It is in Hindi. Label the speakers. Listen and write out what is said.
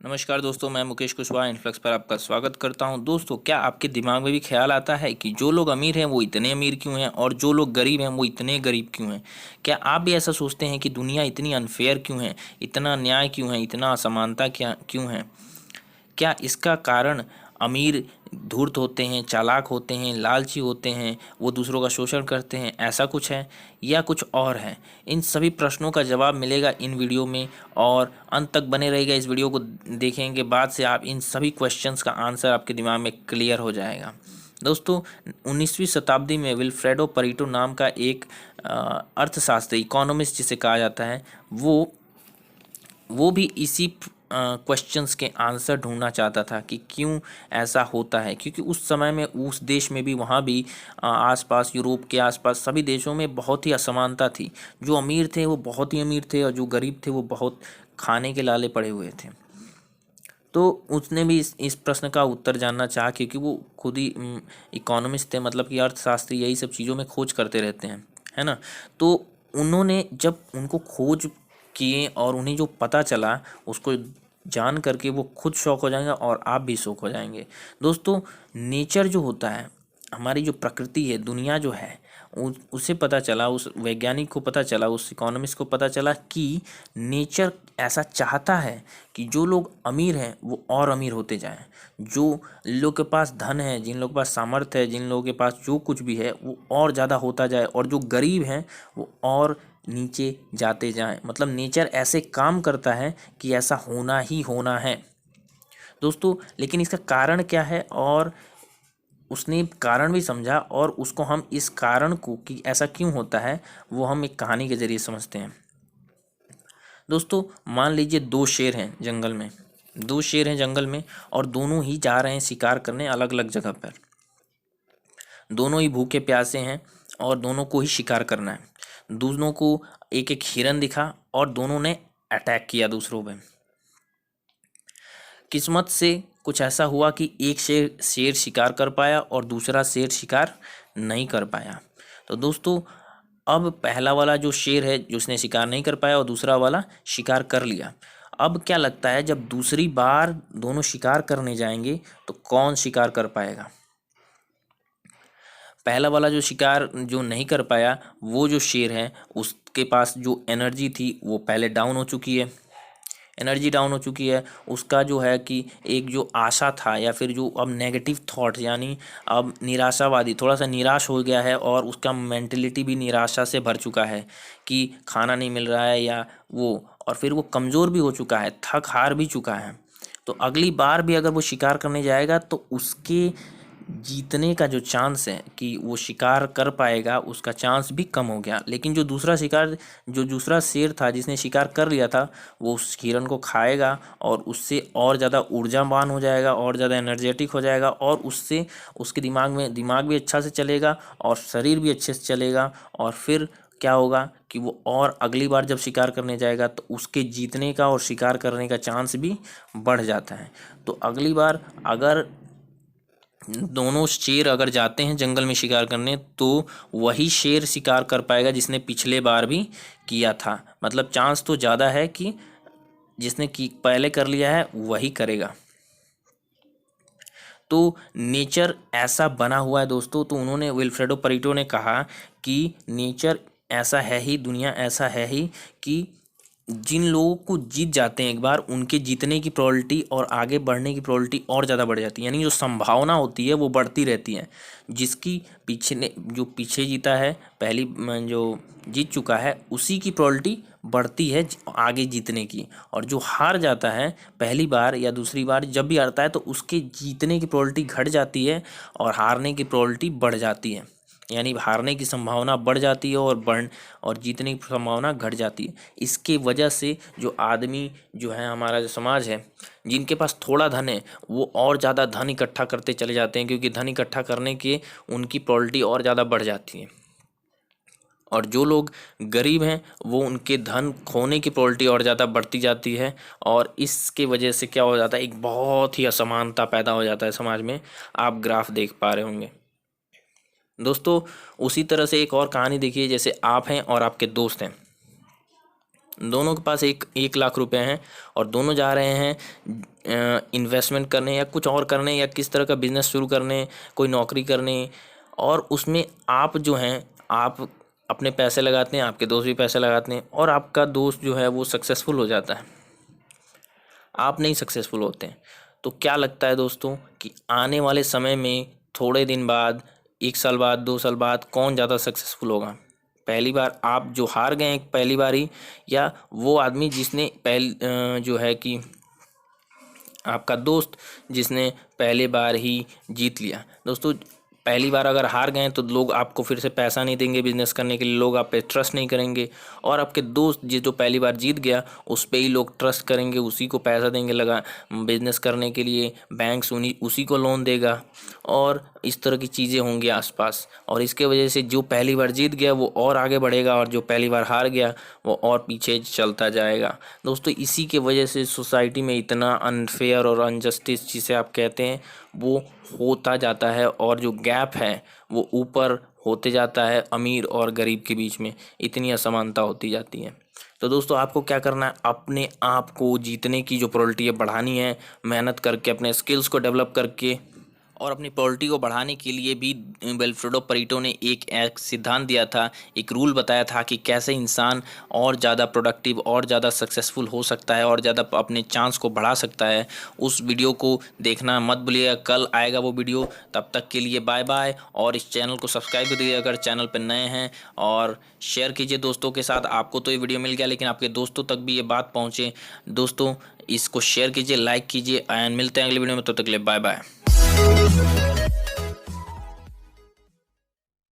Speaker 1: नमस्कार दोस्तों, मैं मुकेश कुशवाहा इन्फ्लक्स पर आपका स्वागत करता हूं। दोस्तों, क्या आपके दिमाग में भी ख्याल आता है कि जो लोग अमीर हैं वो इतने अमीर क्यों हैं और जो लोग गरीब हैं वो इतने गरीब क्यों हैं? क्या आप भी ऐसा सोचते हैं कि दुनिया इतनी अनफेयर क्यों है, इतना अन्याय क्यों है, इतना असमानता क्या क्यों है? क्या इसका कारण अमीर धूर्त होते हैं, चालाक होते हैं, लालची होते हैं, वो दूसरों का शोषण करते हैं, ऐसा कुछ है या कुछ और है? इन सभी प्रश्नों का जवाब मिलेगा इन वीडियो में, और अंत तक बने रहिएगा। इस वीडियो को देखने के बाद से आप इन सभी क्वेश्चंस का आंसर आपके दिमाग में क्लियर हो जाएगा। दोस्तों, 19वीं शताब्दी में विल्फ्रेडो परेटो नाम का एक अर्थशास्त्री, इकोनॉमिस्ट जिसे कहा जाता है, वो भी इसी क्वेश्चंस के आंसर ढूंढना चाहता था कि क्यों ऐसा होता है। क्योंकि उस समय में उस देश में भी, वहाँ भी आसपास, यूरोप के आसपास सभी देशों में बहुत ही असमानता थी। जो अमीर थे वो बहुत ही अमीर थे और जो गरीब थे वो बहुत खाने के लाले पड़े हुए थे। तो उसने भी इस प्रश्न का उत्तर जानना चाहा, क्योंकि वो खुद ही इकोनॉमिस्ट थे, मतलब कि अर्थशास्त्री यही सब चीज़ों में खोज करते रहते हैं, है ना। तो उन्होंने जब उनको खोज किए और उन्हें जो पता चला, उसको जान करके वो खुद शौक हो जाएंगे और आप भी शौक हो जाएंगे। दोस्तों, नेचर जो होता है, हमारी जो प्रकृति है, दुनिया जो है, उसे पता चला, उस वैज्ञानिक को पता चला, उस इकोनॉमिस्ट को पता चला कि नेचर ऐसा चाहता है कि जो लोग अमीर हैं वो और अमीर होते जाएं, जो लोग के पास धन है, जिन लोगों के पास सामर्थ्य है, जिन लोगों के पास जो कुछ भी है वो और ज़्यादा होता जाए, और जो गरीब हैं वो और नीचे जाते जाएं। मतलब नेचर ऐसे काम करता है कि ऐसा होना ही होना है दोस्तों। लेकिन इसका कारण क्या है, और उसने कारण भी समझा, और उसको हम इस कारण को कि ऐसा क्यों होता है वो हम एक कहानी के जरिए समझते हैं। दोस्तों, मान लीजिए दो शेर हैं जंगल में, और दोनों ही जा रहे हैं शिकार करने अलग अलग जगह पर। दोनों ही भूखे प्यासे हैं और दोनों को ही शिकार करना है। दोनों को एक एक हिरन दिखा और दोनों ने अटैक किया दूसरों पे। किस्मत से कुछ ऐसा हुआ कि एक शेर शेर शिकार कर पाया और दूसरा शेर शिकार नहीं कर पाया। तो दोस्तों, अब पहला वाला जो शेर है, जो उसने शिकार नहीं कर पाया, और दूसरा वाला शिकार कर लिया। अब क्या लगता है, जब दूसरी बार दोनों शिकार करने जाएंगे तो कौन शिकार कर पाएगा? पहला वाला जो शिकार जो नहीं कर पाया, वो जो शेर है, उसके पास जो एनर्जी थी वो पहले डाउन हो चुकी है। एनर्जी डाउन हो चुकी है। उसका जो है कि एक जो आशा था, या फिर जो अब नेगेटिव थॉट, यानी अब निराशावादी, थोड़ा सा निराश हो गया है, और उसका मेंटलिटी भी निराशा से भर चुका है कि खाना नहीं मिल रहा है, या वो, और फिर वो कमज़ोर भी हो चुका है, थक हार भी चुका है। तो अगली बार भी अगर वो शिकार करने जाएगा तो उसके जीतने का जो चांस है कि वो शिकार कर पाएगा, उसका चांस भी कम हो गया। लेकिन जो दूसरा शेर था जिसने शिकार कर लिया था, वो उस हिरन को खाएगा और उससे और ज़्यादा ऊर्जावान हो जाएगा, और ज़्यादा एनर्जेटिक हो जाएगा, और उससे उसके दिमाग भी अच्छा से चलेगा और शरीर भी अच्छे से चलेगा। और फिर क्या होगा कि वो और अगली बार जब शिकार करने जाएगा तो उसके जीतने का और शिकार करने का चांस भी बढ़ जाता है। तो अगली बार अगर दोनों शेर अगर जाते हैं जंगल में शिकार करने, तो वही शेर शिकार कर पाएगा जिसने पिछले बार भी किया था। मतलब चांस तो ज़्यादा है कि जिसने की पहले कर लिया है वही करेगा। तो नेचर ऐसा बना हुआ है दोस्तों। तो उन्होंने, विल्फ्रेडो परेटो ने कहा कि नेचर ऐसा है ही, दुनिया ऐसा है ही कि जिन लोगों को जीत जाते हैं एक बार, उनके जीतने की प्रोबेबिलिटी और आगे बढ़ने की प्रोबेबिलिटी और ज़्यादा बढ़ जाती है। यानी जो संभावना होती है वो बढ़ती रहती है। जिसकी पीछे ने जो पीछे जीता है, जो जीत चुका है, उसी की प्रोबेबिलिटी बढ़ती है आगे जीतने की। और जो हार जाता है पहली बार या दूसरी बार, जब भी हारता है तो उसके जीतने की प्रोबेबिलिटी घट जाती है और हारने की प्रोबेबिलिटी बढ़ जाती है। यानी हारने की संभावना बढ़ जाती है और जीतने की संभावना घट जाती है। इसके वजह से जो आदमी जो है, हमारा जो समाज है, जिनके पास थोड़ा धन है वो और ज़्यादा धन इकट्ठा करते चले जाते हैं, क्योंकि धन इकट्ठा करने के उनकी प्रोबेबिलिटी और ज़्यादा बढ़ जाती है। और जो लोग गरीब हैं वो, उनके धन खोने की प्रोबेबिलिटी और ज़्यादा बढ़ती जाती है। और इसके वजह से क्या हो जाता है, एक बहुत ही असमानता पैदा हो जाता है समाज में। आप ग्राफ देख पा रहे होंगे दोस्तों। उसी तरह से एक और कहानी देखिए, जैसे आप हैं और आपके दोस्त हैं। दोनों के पास 1 लाख रुपए हैं और दोनों जा रहे हैं इन्वेस्टमेंट करने या कुछ और करने या किस तरह का बिजनेस शुरू करने, कोई नौकरी करने। और उसमें आप जो हैं, आप अपने पैसे लगाते हैं, आपके दोस्त भी पैसे लगाते हैं और आपका दोस्त जो है वो सक्सेसफुल हो जाता है, आप नहीं सक्सेसफुल होते हैं। तो क्या लगता है दोस्तों कि आने वाले समय में थोड़े दिन बाद, 1 साल बाद, 2 साल बाद कौन ज़्यादा सक्सेसफुल होगा? पहली बार आप जो हार गए हैं पहली बार ही, या वो आदमी जिसने जो है कि आपका दोस्त जिसने पहले बार ही जीत लिया? दोस्तों, पहली बार अगर हार गए तो लोग आपको फिर से पैसा नहीं देंगे बिजनेस करने के लिए, लोग आप पे ट्रस्ट नहीं करेंगे। और आपके दोस्त जो पहली बार जीत गया उस पे ही लोग ट्रस्ट करेंगे, उसी को पैसा देंगे लगा बिजनेस करने के लिए, बैंक्स उसी को लोन देगा और इस तरह की चीज़ें होंगी आसपास। और इसके वजह से जो पहली बार जीत गया वो और आगे बढ़ेगा और जो पहली बार हार गया वो और पीछे चलता जाएगा। दोस्तों, इसी के वजह से सोसाइटी में इतना अनफेयर और अनजस्टिस जिसे आप कहते हैं वो होता जाता है और जो गैप है वो ऊपर होते जाता है, अमीर और गरीब के बीच में इतनी असमानता होती जाती है। तो दोस्तों, आपको क्या करना है, अपने आप को जीतने की जो प्रोबेबिलिटी है बढ़ानी है, मेहनत करके अपने स्किल्स को डेवलप करके। और अपनी प्रोबेबिलिटी को बढ़ाने के लिए भी विल्फ्रेडो परेटो ने एक सिद्धांत दिया था, एक रूल बताया था कि कैसे इंसान और ज़्यादा प्रोडक्टिव और ज़्यादा सक्सेसफुल हो सकता है और ज़्यादा अपने चांस को बढ़ा सकता है। उस वीडियो को देखना मत भूलिएगा, कल आएगा वो वीडियो। तब तक के लिए बाय बाय, और इस चैनल को सब्सक्राइब कर दीजिए अगर चैनल पर नए हैं, और शेयर कीजिए दोस्तों के साथ। आपको तो ये वीडियो मिल गया लेकिन आपके दोस्तों तक भी ये बात पहुँचे। दोस्तों, इसको शेयर कीजिए, लाइक कीजिए, एंड मिलते हैं अगले वीडियो में। तब तक के लिए बाय बाय।